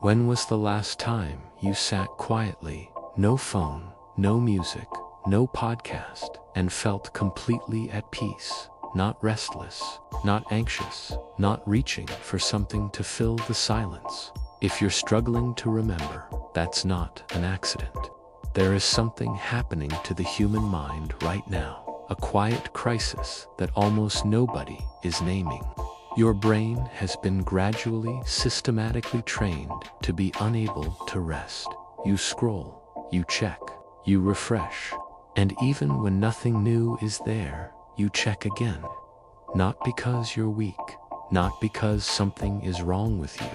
When was the last time you sat quietly, no phone, no music, no podcast, and felt completely at peace? Not restless, not anxious, not reaching for something to fill the silence. If you're struggling to remember, that's not an accident. There is something happening to the human mind right now, a quiet crisis that almost nobody is naming. Your brain has been gradually, systematically trained to be unable to rest. You scroll, you check, you refresh, and even when nothing new is there, you check again. Not because you're weak, not because something is wrong with you,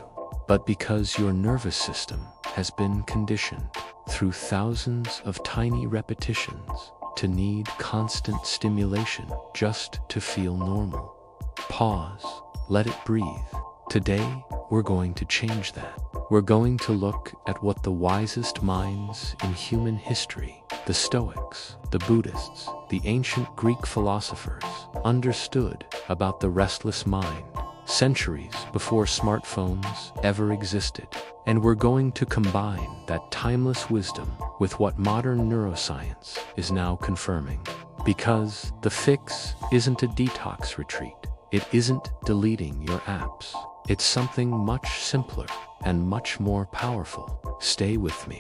but because your nervous system has been conditioned through thousands of tiny repetitions to need constant stimulation just to feel normal. Pause, let it breathe. Today, we're going to change that. We're going to look at what the wisest minds in human history, the Stoics, the Buddhists, the ancient Greek philosophers, understood about the restless mind centuries before smartphones ever existed. And we're going to combine that timeless wisdom with what modern neuroscience is now confirming. Because the fix isn't a detox retreat. It isn't deleting your apps. It's something much simpler and much more powerful. Stay with me.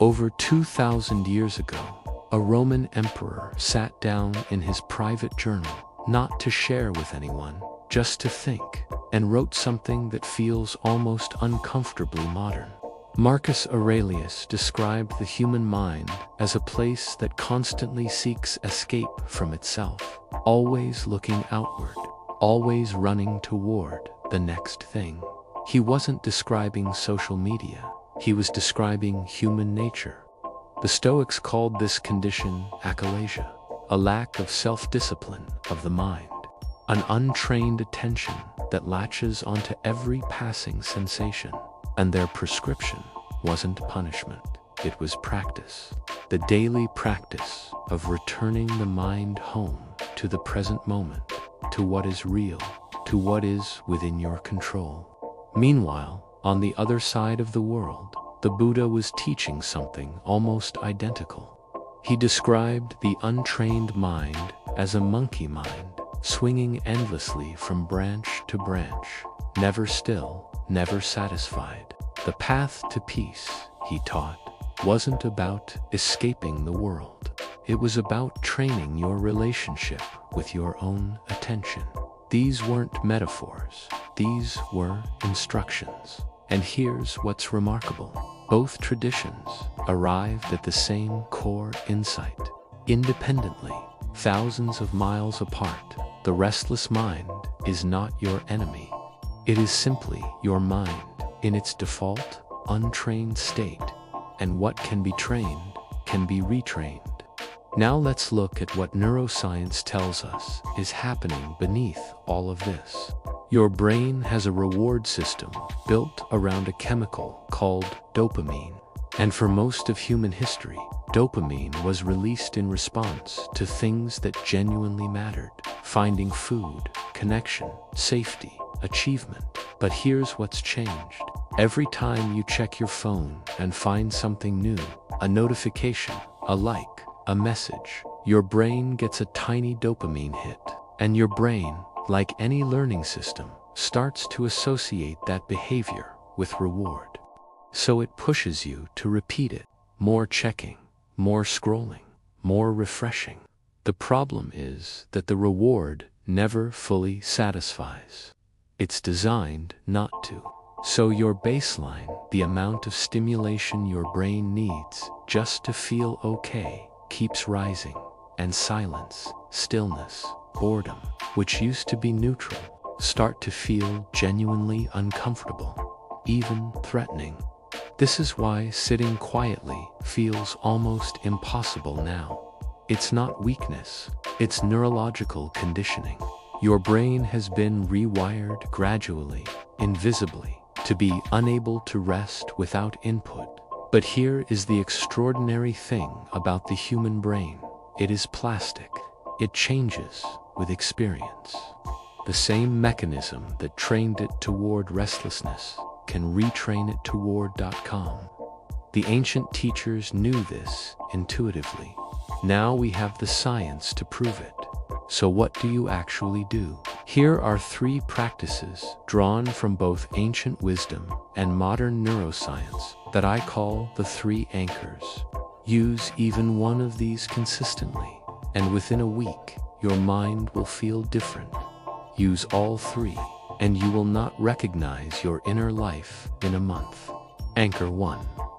Over 2,000 years ago, a Roman emperor sat down in his private journal, not to share with anyone, just to think, and wrote something that feels almost uncomfortably modern. Marcus Aurelius described the human mind as a place that constantly seeks escape from itself, always looking outward, always running toward the next thing. He wasn't describing social media. He was describing human nature. The Stoics called this condition achalasia, a lack of self-discipline of the mind, an untrained attention that latches onto every passing sensation. And their prescription wasn't punishment. It was practice. The daily practice of returning the mind home to the present moment, to what is real, to what is within your control. Meanwhile, on the other side of the world, the Buddha was teaching something almost identical. He described the untrained mind as a monkey mind, swinging endlessly from branch to branch, never still, never satisfied. The path to peace, he taught, wasn't about escaping the world. It was about training your relationship with your own attention. These weren't metaphors. These were instructions. And here's what's remarkable. Both traditions arrived at the same core insight. Independently, thousands of miles apart, the restless mind is not your enemy. It is simply your mind in its default, untrained state. And what can be trained can be retrained. Now let's look at what neuroscience tells us is happening beneath all of this. Your brain has a reward system built around a chemical called dopamine. And for most of human history, dopamine was released in response to things that genuinely mattered: finding food, connection, safety, achievement. But here's what's changed. Every time you check your phone and find something new, a notification, a like, a message, your brain gets a tiny dopamine hit. And your brain, like any learning system, starts to associate that behavior with reward. So it pushes you to repeat it. More checking, more scrolling, more refreshing. The problem is that the reward never fully satisfies. It's designed not to. So your baseline, the amount of stimulation your brain needs just to feel okay, keeps rising. And silence, stillness, boredom, which used to be neutral, start to feel genuinely uncomfortable, even threatening. This is why sitting quietly feels almost impossible now. It's not weakness, it's neurological conditioning. Your brain has been rewired gradually, invisibly, to be unable to rest without input. But here is the extraordinary thing about the human brain. It is plastic. It changes with experience. The same mechanism that trained it toward restlessness can retrain it toward.com. The ancient teachers knew this intuitively. Now we have the science to prove it. So what do you actually do? Here are 3 practices drawn from both ancient wisdom and modern neuroscience that I call the 3 anchors. Use even one of these consistently, and within a week, your mind will feel different. Use all 3, and you will not recognize your inner life in a month. Anchor 1,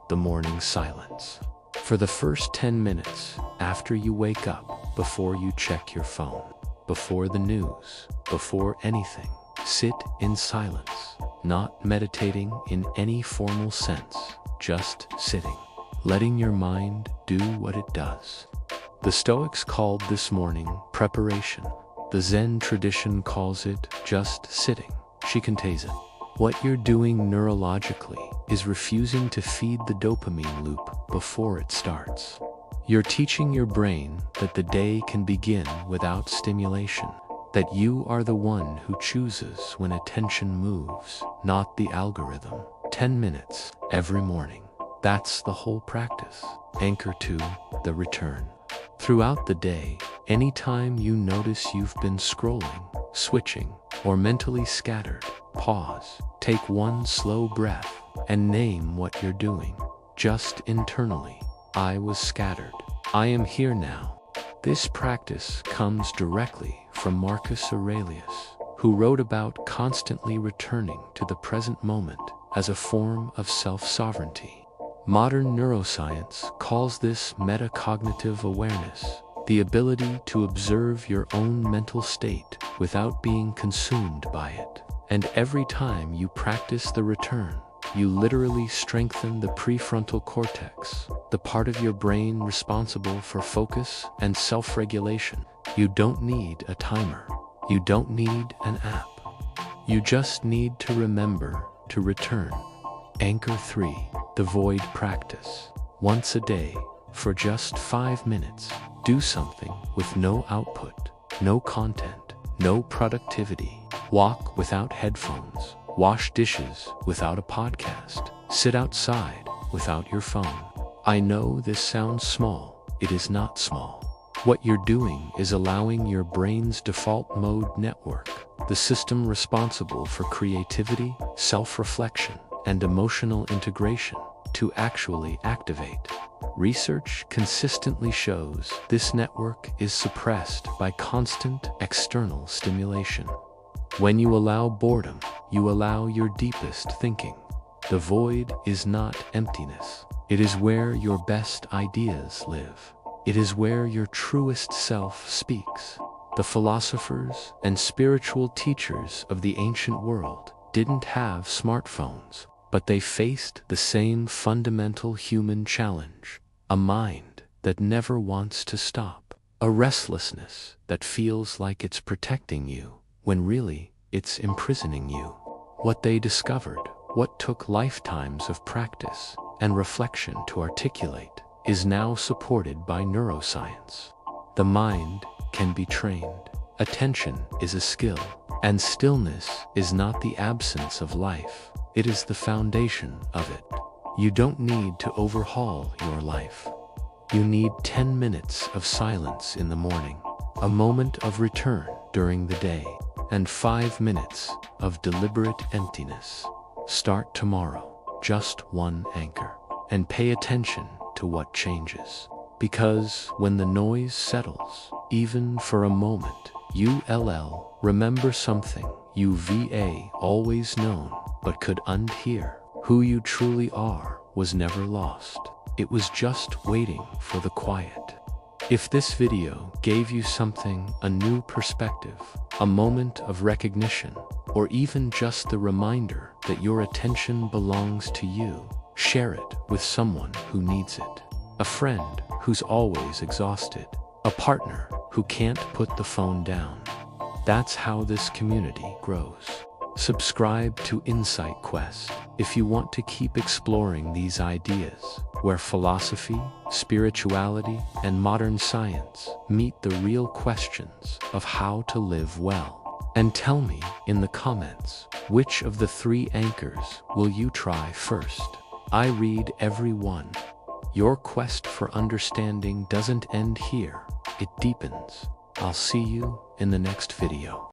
the morning silence. For the first 10 minutes after you wake up, before you check your phone, before the news, before anything, sit in silence, not meditating in any formal sense, just sitting, letting your mind do what it does. The Stoics called this morning preparation. The Zen tradition calls it just sitting, shikantaisen. What you're doing neurologically is refusing to feed the dopamine loop before it starts. You're teaching your brain that the day can begin without stimulation, that you are the one who chooses when attention moves, not the algorithm. 10 minutes every morning. That's the whole practice. Anchor 2, the return. Throughout the day, anytime you notice you've been scrolling, switching, or mentally scattered, pause, take one slow breath, and name what you're doing. Just internally, I was scattered. I am here now. This practice comes directly from Marcus Aurelius, who wrote about constantly returning to the present moment as a form of self-sovereignty. Modern neuroscience calls this metacognitive awareness, the ability to observe your own mental state without being consumed by it. And every time you practice the return, you literally strengthen the prefrontal cortex, the part of your brain responsible for focus and self-regulation. You don't need a timer. You don't need an app. You just need to remember to return. Anchor 3, the void practice. Once a day, for just 5 minutes, do something with no output, no content, no productivity. Walk without headphones. Wash dishes without a podcast. Sit outside without your phone. I know this sounds small. It is not small. What you're doing is allowing your brain's default mode network, the system responsible for creativity, self-reflection, and emotional integration, to actually activate. Research consistently shows this network is suppressed by constant external stimulation. When you allow boredom, you allow your deepest thinking. The void is not emptiness. It is where your best ideas live. It is where your truest self speaks. The philosophers and spiritual teachers of the ancient world didn't have smartphones, but they faced the same fundamental human challenge: a mind that never wants to stop, a restlessness that feels like it's protecting you, when really it's imprisoning you. What they discovered, what took lifetimes of practice and reflection to articulate, is now supported by neuroscience. The mind can be trained. Attention is a skill, and stillness is not the absence of life. It is the foundation of it. You don't need to overhaul your life. You need 10 minutes of silence in the morning, a moment of return during the day, and 5 minutes of deliberate emptiness. Start tomorrow, just one anchor, and pay attention to what changes. Because when the noise settles, even for a moment, you'll remember something you've always known but could unhear. Who you truly are was never lost. It was just waiting for the quiet. If this video gave you something, a new perspective, a moment of recognition, or even just the reminder that your attention belongs to you, share it with someone who needs it. A friend who's always exhausted. A partner who can't put the phone down. That's how this community grows. Subscribe to Insight Quest if you want to keep exploring these ideas, where philosophy, spirituality, and modern science meet the real questions of how to live well. And tell me in the comments, which of the 3 anchors will you try first? I read every one. Your quest for understanding doesn't end here, it deepens. I'll see you in the next video.